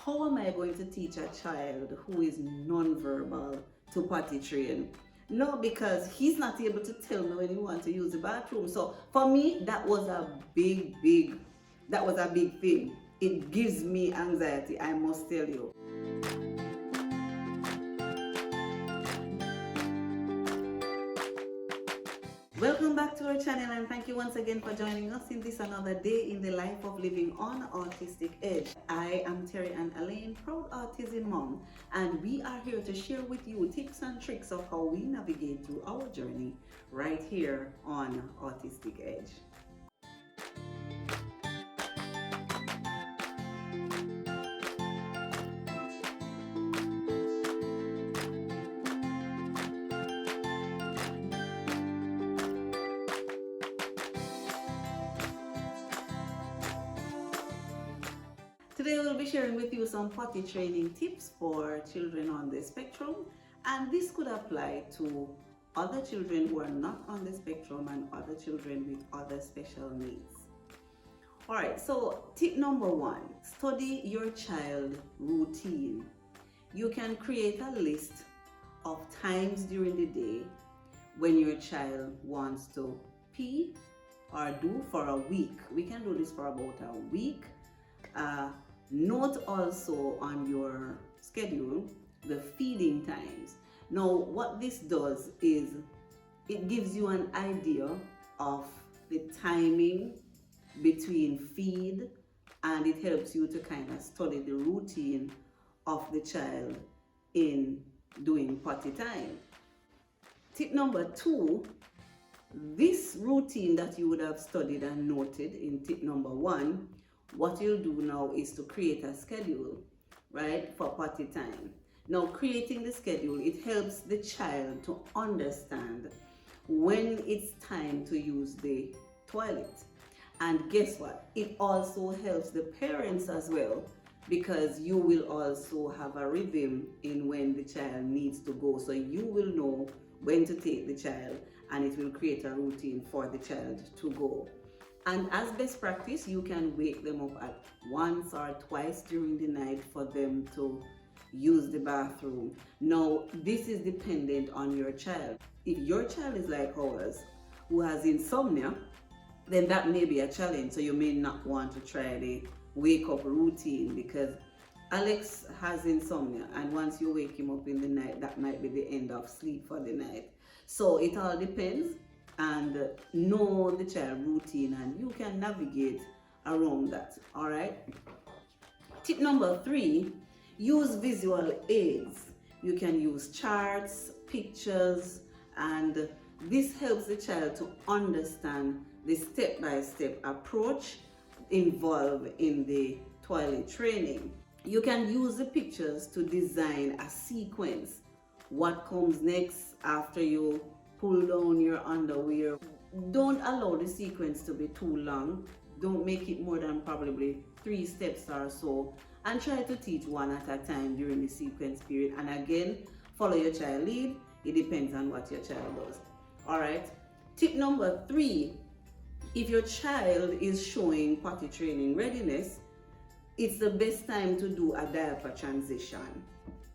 how am I going to teach a child who is non-verbal to potty train? No, because he's not able to tell me when he wants to use the bathroom. So for me, that was a big thing. It gives me anxiety, I must tell you. Welcome back to our channel, and thank you once again for joining us in this another day in the life of living on Autistic Edge. I am Terry and Elaine, proud autism mom, and we are here to share with you tips and tricks of how we navigate through our journey right here on Autistic Edge. Today we'll be sharing with you some potty training tips for children on the spectrum, and this could apply to other children who are not on the spectrum and other children with other special needs. Alright, so tip number 1, study your child routine. You can create a list of times during the day when your child wants to pee or do for a week. We can do this for about a week. Note also on your schedule the feeding times. Now what this does is it gives you an idea of the timing between feed, and it helps you to kind of study the routine of the child in doing potty time. Tip number 2, this routine that you would have studied and noted in tip number 1, what you'll do now is to create a schedule, right, for potty time. Now, creating the schedule, it helps the child to understand when it's time to use the toilet. And guess what? It also helps the parents as well, because you will also have a rhythm in when the child needs to go. So you will know when to take the child, and it will create a routine for the child to go. And as best practice, you can wake them up at once or twice during the night for them to use the bathroom. Now, this is dependent on your child. If your child is like ours, who has insomnia, then that may be a challenge. So you may not want to try the wake up routine, because Alex has insomnia, and once you wake him up in the night, that might be the end of sleep for the night. So it all depends, and know the child routine, and you can navigate around that. All right. Tip number 3, use visual aids. You can use charts, pictures, and this helps the child to understand the step-by-step approach involved in the toilet training. You can use the pictures to design a sequence. What comes next after you pull down your underwear. Don't allow the sequence to be too long. Don't make it more than probably 3 steps or so, and try to teach one at a time during the sequence period. And again, follow your child lead. It depends on what your child does. All right. Tip number 3, if your child is showing potty training readiness, it's the best time to do a diaper transition.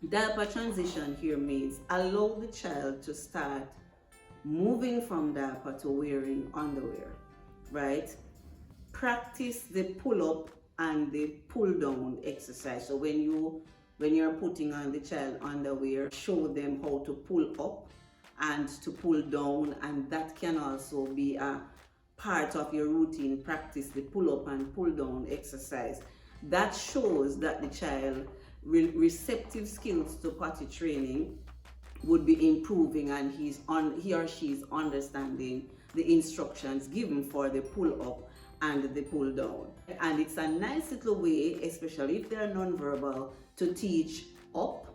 Diaper transition here means allow the child to start moving from diaper to wearing underwear, right? Practice the pull-up and the pull-down exercise. So when you're putting on the child underwear, show them how to pull up and to pull down, and that can also be a part of your routine. Practice the pull-up and pull-down exercise. That shows that the child receptive skills to potty training would be improving, and he or she is understanding the instructions given for the pull up and the pull down. And it's a nice little way, especially if they're non-verbal, to teach up,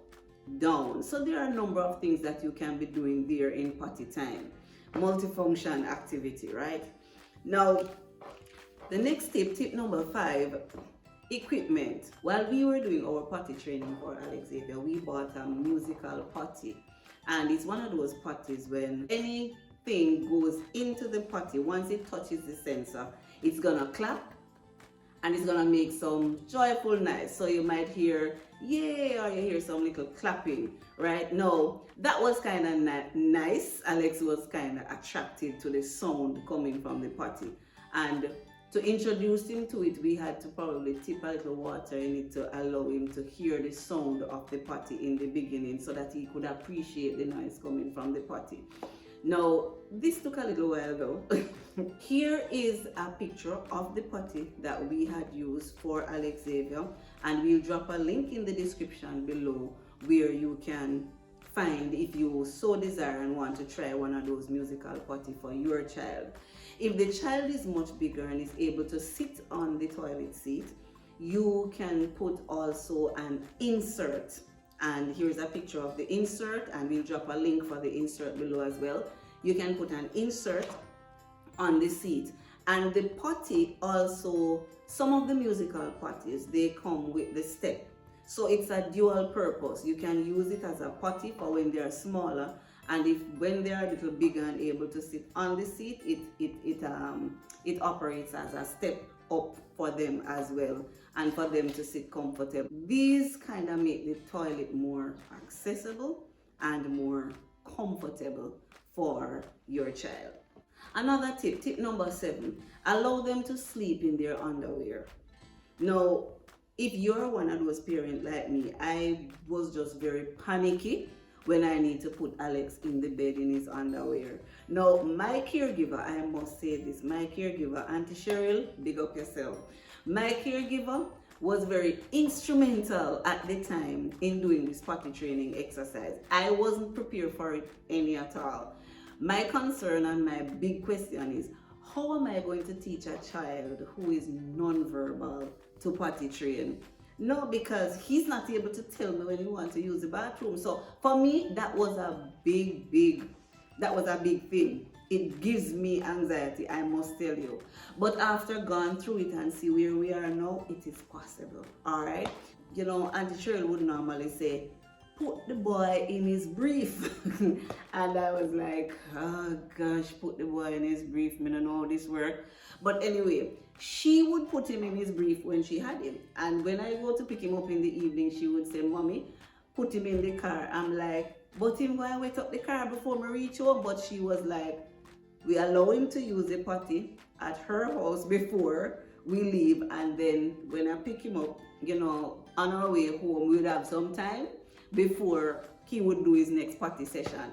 down. So there are a number of things that you can be doing there in potty time. Multifunction activity, right? Now, the next tip number 5, equipment. While we were doing our potty training for Alexander, we bought a musical potty. And it's one of those potties when anything goes into the potty, once it touches the sensor, it's gonna clap and it's gonna make some joyful noise. So you might hear yay, or you hear some little clapping, right? No, that was kind of nice. Alex was kind of attracted to the sound coming from the potty, and to introduce him to it, we had to probably tip a little water in it to allow him to hear the sound of the potty in the beginning, so that he could appreciate the noise coming from the potty. Now, this took a little while though. Here is a picture of the potty that we had used for Alex Xavier, and we'll drop a link in the description below where you can find, if you so desire and want to try one of those musical potty for your child. If the child is much bigger and is able to sit on the toilet seat, you can put also an insert. And here's a picture of the insert, and we'll drop a link for the insert below as well. You can put an insert on the seat. And the potty also, some of the musical potties, they come with the step. So it's a dual purpose. You can use it as a potty for when they are smaller, and when they are a little bigger and able to sit on the seat, it operates as a step up for them as well, and for them to sit comfortable. These kind of make the toilet more accessible and more comfortable for your child. Another tip number 7, allow them to sleep in their underwear. Now, if you're one of those parents like me, I was just very panicky when I need to put Alex in the bed in his underwear. Now, my caregiver, I must say this, my caregiver, Auntie Cheryl, big up yourself. My caregiver was very instrumental at the time in doing this potty training exercise. I wasn't prepared for it any at all. My concern and my big question is, how am I going to teach a child who is non-verbal to potty train? No, because he's not able to tell me when he wants to use the bathroom. So for me, that was a big thing. It gives me anxiety, I must tell you. But after going through it and see where we are now, it is possible, all right? You know, Auntie Cheryl would normally say, put the boy in his brief. And I was like, oh gosh, put the boy in his brief, I don't know how this works. But anyway, she would put him in his brief when she had him. And when I go to pick him up in the evening, she would say, Mommy, put him in the car. I'm like, but him going to wait up the car before me reach home. But she was like, we allow him to use the potty at her house before we leave. And then when I pick him up, you know, on our way home, we would have some time before he would do his next potty session.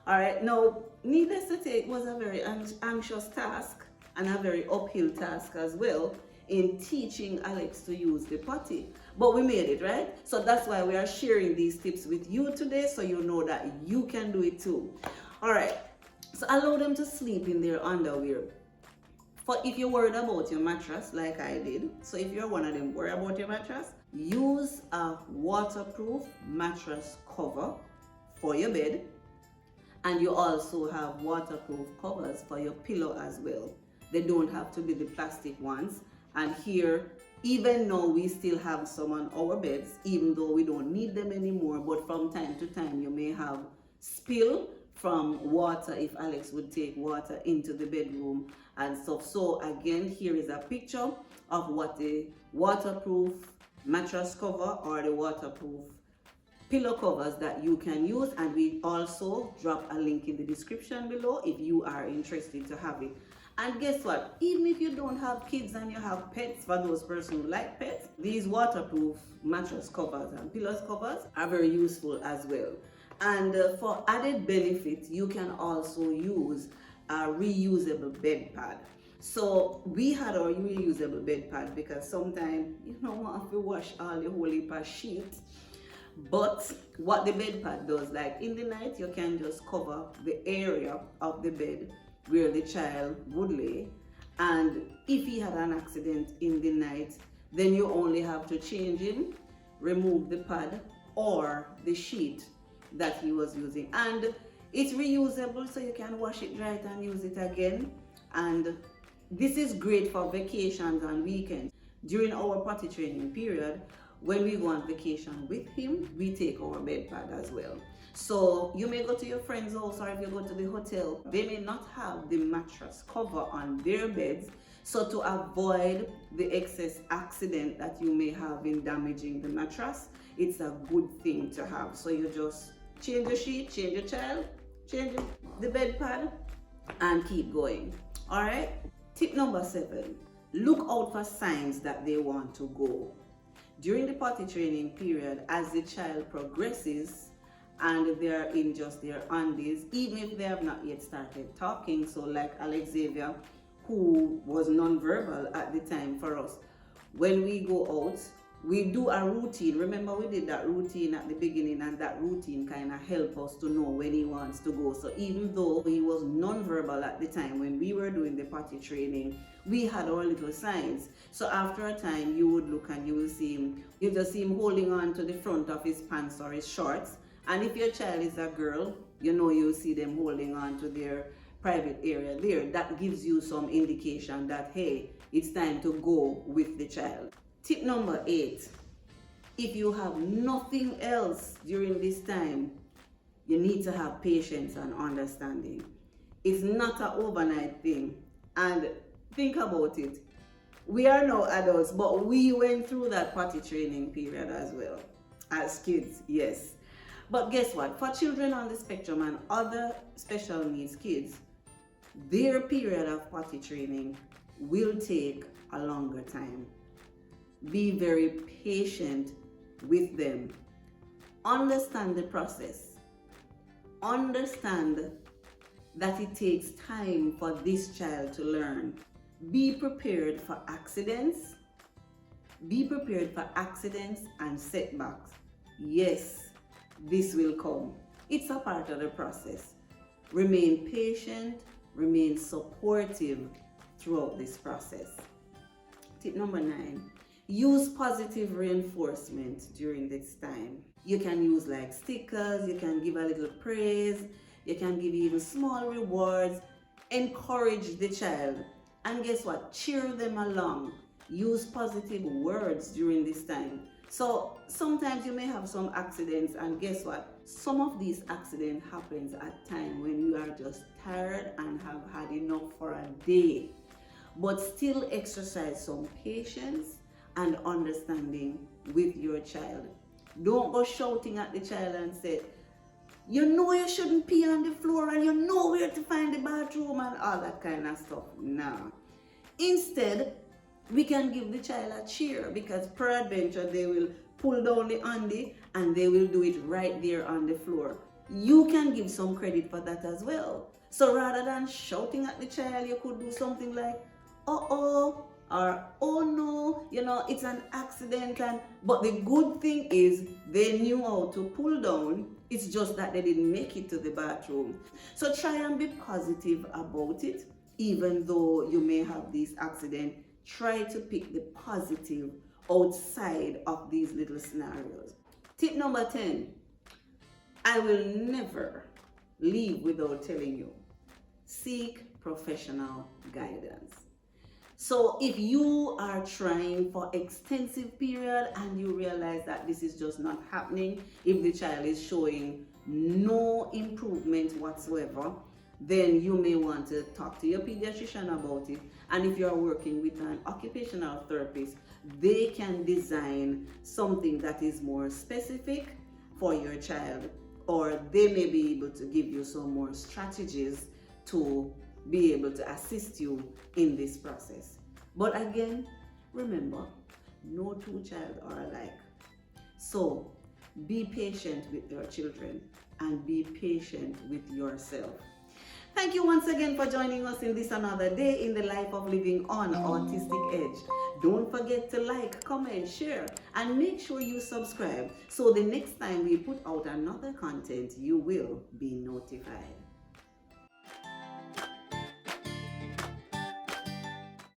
All right, now, needless to say, it was a very anxious task and a very uphill task as well in teaching Alex to use the potty. But we made it, right? So that's why we are sharing these tips with you today, so you know that you can do it too. All right, so allow them to sleep in their underwear. For if you're worried about your mattress, like I did, so if you're one of them worried about your mattress, use a waterproof mattress cover for your bed, and you also have waterproof covers for your pillow as well. They don't have to be the plastic ones. And here, even though we still have some on our beds, even though we don't need them anymore, but from time to time you may have spill from water if Alex would take water into the bedroom and stuff. So again, here is a picture of what the waterproof mattress cover or the waterproof pillow covers that you can use, and we also drop a link in the description below if you are interested to have it. And guess what? Even if you don't have kids and you have pets, for those persons who like pets, these waterproof mattress covers and pillow covers are very useful as well. And for added benefit, you can also use a reusable bed pad. So we had our reusable bed pad because sometimes you don't want to wash all the whole heap of sheets. But what the bed pad does, like in the night, you can just cover the area of the bed where the child would lay, and if he had an accident in the night, then you only have to change him, remove the pad or the sheet that he was using, and it's reusable, so you can wash it right and use it again. And this is great for vacations and weekends. During our potty training period, when we go on vacation with him, we take our bed pad as well. So you may go to your friend's house, or if you go to the hotel, they may not have the mattress cover on their beds. So to avoid the excess accident that you may have in damaging the mattress, it's a good thing to have. So you just change the sheet, change your child, change the bed pad, and keep going. All right. Tip number 7, look out for signs that they want to go. During the potty training period, as the child progresses and they're in just their undies, even if they have not yet started talking, so like Alexavier, who was non-verbal at the time for us, when we go out, we do a routine. Remember, we did that routine at the beginning, and that routine kind of helped us to know when he wants to go. So even though he was non-verbal at the time when we were doing the potty training, we had our little signs. So after a time, you would look and you will see him, you just see him holding on to the front of his pants or his shorts. And if your child is a girl, you know, you'll see them holding on to their private area there. That gives you some indication that, hey, it's time to go with the child. Tip number 8, if you have nothing else during this time, you need to have patience and understanding. It's not an overnight thing. And think about it. We are now adults, but we went through that potty training period as well as kids, yes. But guess what? For children on the spectrum and other special needs kids, their period of potty training will take a longer time. Be very patient with them. Understand the process. Understand that it takes time for this child to learn. Be prepared for accidents. Be prepared for accidents and setbacks. Yes, this will come. It's a part of the process. Remain patient, remain supportive throughout this process. Tip number 9, use positive reinforcement during this time. You can use like stickers, you can give a little praise, you can give even small rewards, encourage the child. And guess what? Cheer them along. Use positive words during this time. So sometimes you may have some accidents, and guess what? Some of these accidents happens at time when you are just tired and have had enough for a day. But still exercise some patience and understanding with your child. Don't go shouting at the child and say, you know you shouldn't pee on the floor and you know where to find the bathroom and all that kind of stuff. Nah. Instead, we can give the child a cheer, because peradventure they will pull down the undie and they will do it right there on the floor. You can give some credit for that as well. So rather than shouting at the child, you could do something like, uh-oh, or oh no, you know, it's an accident. But the good thing is they knew how to pull down. It's just that they didn't make it to the bathroom. So try and be positive about it. Even though you may have these accidents, try to pick the positive outside of these little scenarios. Tip number 10, I will never leave without telling you, seek professional guidance. So if you are trying for extensive period and you realize that this is just not happening, if the child is showing no improvement whatsoever, then you may want to talk to your pediatrician about it. And if you're working with an occupational therapist, they can design something that is more specific for your child, or they may be able to give you some more strategies to be able to assist you in this process. But again, remember, no two children are alike. So be patient with your children and be patient with yourself. Thank you once again for joining us in this another day in the life of living on Autistic Edge. Don't forget to like, comment, share, and make sure you subscribe so the next time we put out another content, you will be notified.